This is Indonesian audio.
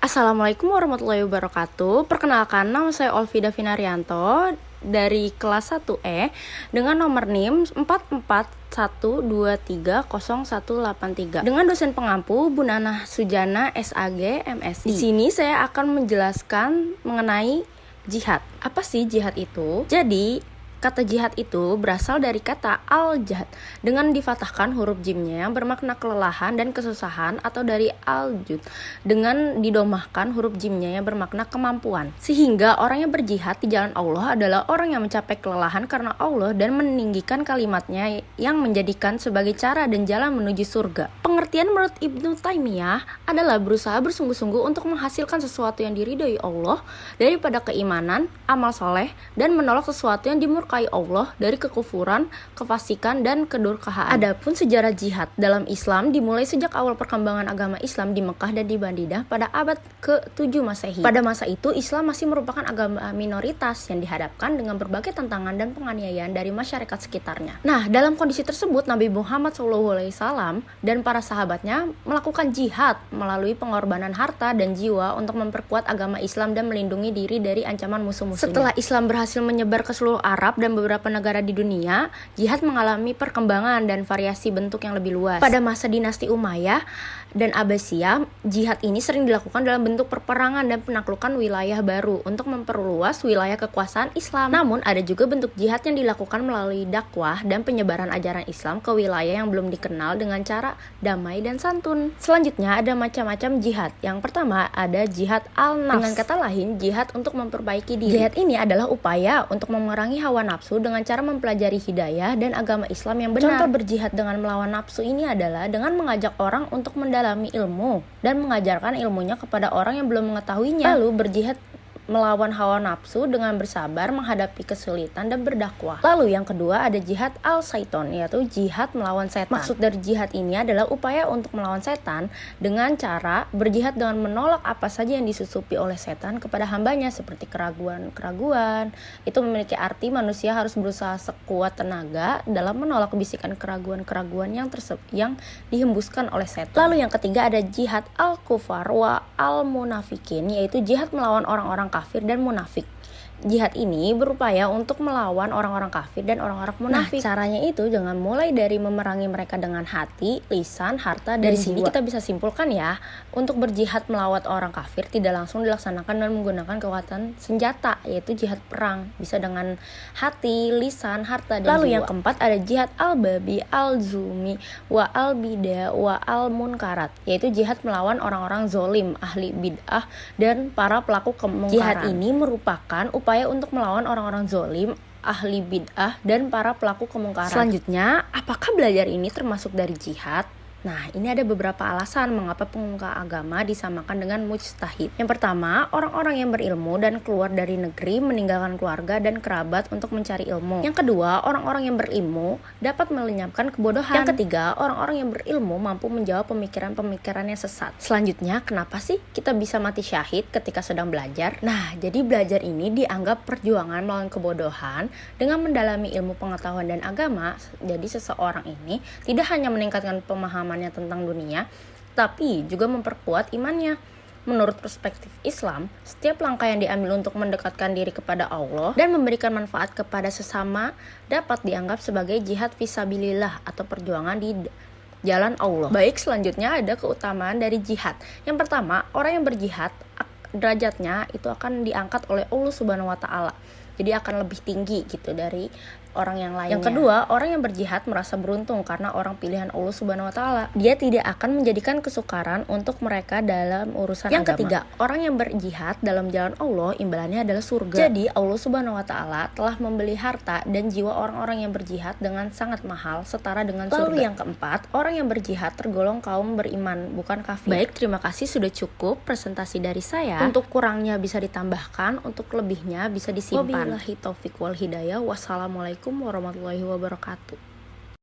Assalamualaikum warahmatullahi wabarakatuh. Perkenalkan, nama saya Olvida Vinarianto dari kelas 1E dengan nomor NIM 441230183 dengan dosen pengampu Bu Nanah Sujana SAG MSI. Di sini saya akan menjelaskan mengenai jihad. Apa sih jihad itu? Jadi kata jihad itu berasal dari kata al-jahd dengan difathahkan huruf jimnya yang bermakna kelelahan dan kesusahan, atau dari al-jud dengan didomahkan huruf jimnya yang bermakna kemampuan. Sehingga orang yang berjihad di jalan Allah adalah orang yang mencapai kelelahan karena Allah dan meninggikan kalimatnya yang menjadikan sebagai cara dan jalan menuju surga. Pengertian menurut Ibnu Taimiyah adalah berusaha bersungguh-sungguh untuk menghasilkan sesuatu yang diridhoi Allah daripada keimanan, amal soleh, dan menolak sesuatu yang dimurkai Allah dari kekufuran, kefasikan, dan kedurkaan. Adapun sejarah jihad dalam Islam dimulai sejak awal perkembangan agama Islam di Mekah dan di Madinah pada abad ke-7 Masehi. Pada masa itu Islam masih merupakan agama minoritas yang dihadapkan dengan berbagai tantangan dan penganiayaan dari masyarakat sekitarnya. Nah, dalam kondisi tersebut Nabi Muhammad SAW dan para sahabatnya melakukan jihad melalui pengorbanan harta dan jiwa untuk memperkuat agama Islam dan melindungi diri dari ancaman musuh-musuhnya. Setelah Islam berhasil menyebar ke seluruh Arab dan beberapa negara di dunia, jihad mengalami perkembangan dan variasi bentuk yang lebih luas. Pada masa dinasti Umayyah dan Abbasiyah, jihad ini sering dilakukan dalam bentuk perperangan dan penaklukan wilayah baru untuk memperluas wilayah kekuasaan Islam. Namun, ada juga bentuk jihad yang dilakukan melalui dakwah dan penyebaran ajaran Islam ke wilayah yang belum dikenal dengan cara damai dan santun. Selanjutnya, ada macam-macam jihad. Yang pertama, ada jihad al-nafs. Dengan kata lain, jihad untuk memperbaiki diri. Jihad ini adalah upaya untuk memerangi hawa nafsu dengan cara mempelajari hidayah dan agama Islam yang benar. Contoh berjihad dengan melawan nafsu ini adalah dengan mengajak orang untuk mendalami ilmu dan mengajarkan ilmunya kepada orang yang belum mengetahuinya. Lalu berjihad melawan hawa nafsu dengan bersabar menghadapi kesulitan dan berdakwah. Lalu yang kedua ada jihad al-syaiton, yaitu jihad melawan setan. Maksud dari jihad ini adalah upaya untuk melawan setan dengan cara berjihad dengan menolak apa saja yang disusupi oleh setan kepada hambanya, seperti keraguan-keraguan. Itu memiliki arti manusia harus berusaha sekuat tenaga dalam menolak bisikan keraguan-keraguan yang dihembuskan oleh setan. Lalu yang ketiga ada jihad al-kufar wa al-munafikin, yaitu jihad melawan orang-orang kafir dan munafik. Jihad ini berupaya untuk melawan orang-orang kafir dan orang-orang munafik. Nah, caranya itu dengan mulai dari memerangi mereka dengan hati, lisan, harta, dan dari sini kita bisa simpulkan ya, untuk berjihad melawan orang kafir tidak langsung dilaksanakan dengan menggunakan kekuatan senjata, yaitu jihad perang. Bisa dengan hati, lisan, harta, dan lalu jiwa. Yang keempat ada jihad al-babi, al-zumi, wa al-bida, wa al-munkarat, yaitu jihad melawan orang-orang zolim, ahli bid'ah, dan para pelaku kemungkaran. Jihad ini merupakan upaya untuk melawan orang-orang zolim, ahli bid'ah, dan para pelaku kemungkaran. Selanjutnya, apakah belajar ini termasuk dari jihad? Nah, ini ada beberapa alasan mengapa pemuka agama disamakan dengan mujtahid. Yang pertama, orang-orang yang berilmu dan keluar dari negeri meninggalkan keluarga dan kerabat untuk mencari ilmu. Yang kedua, orang-orang yang berilmu dapat melenyapkan kebodohan. Yang ketiga, orang-orang yang berilmu mampu menjawab pemikiran-pemikiran yang sesat. Selanjutnya, kenapa sih kita bisa mati syahid ketika sedang belajar? Nah, jadi belajar ini dianggap perjuangan melawan kebodohan dengan mendalami ilmu pengetahuan dan agama. Jadi seseorang ini tidak hanya meningkatkan pemahaman tentang dunia, tapi juga memperkuat imannya. Menurut perspektif Islam, setiap langkah yang diambil untuk mendekatkan diri kepada Allah dan memberikan manfaat kepada sesama dapat dianggap sebagai jihad fisabilillah atau perjuangan di jalan Allah. Baik, selanjutnya ada keutamaan dari jihad. Yang pertama, orang yang berjihad derajatnya itu akan diangkat oleh Allah Subhanahu wa taala. Jadi akan lebih tinggi gitu dari orang yang lainnya. Yang kedua, orang yang berjihad merasa beruntung karena orang pilihan Allah Subhanahu wa taala. Dia tidak akan menjadikan kesukaran untuk mereka dalam urusan agama. Yang ketiga, orang yang berjihad dalam jalan Allah imbalannya adalah surga. Jadi Allah Subhanahu wa taala telah membeli harta dan jiwa orang-orang yang berjihad dengan sangat mahal, setara dengan surga. Lalu yang keempat, orang yang berjihad tergolong kaum beriman, bukan kafir. Baik, terima kasih, sudah cukup presentasi dari saya. Untuk kurangnya bisa ditambahkan, untuk lebihnya bisa disimpan. Wabillahi taufiq wal hidayah. Wassalamualaikum warahmatullahi wabarakatuh.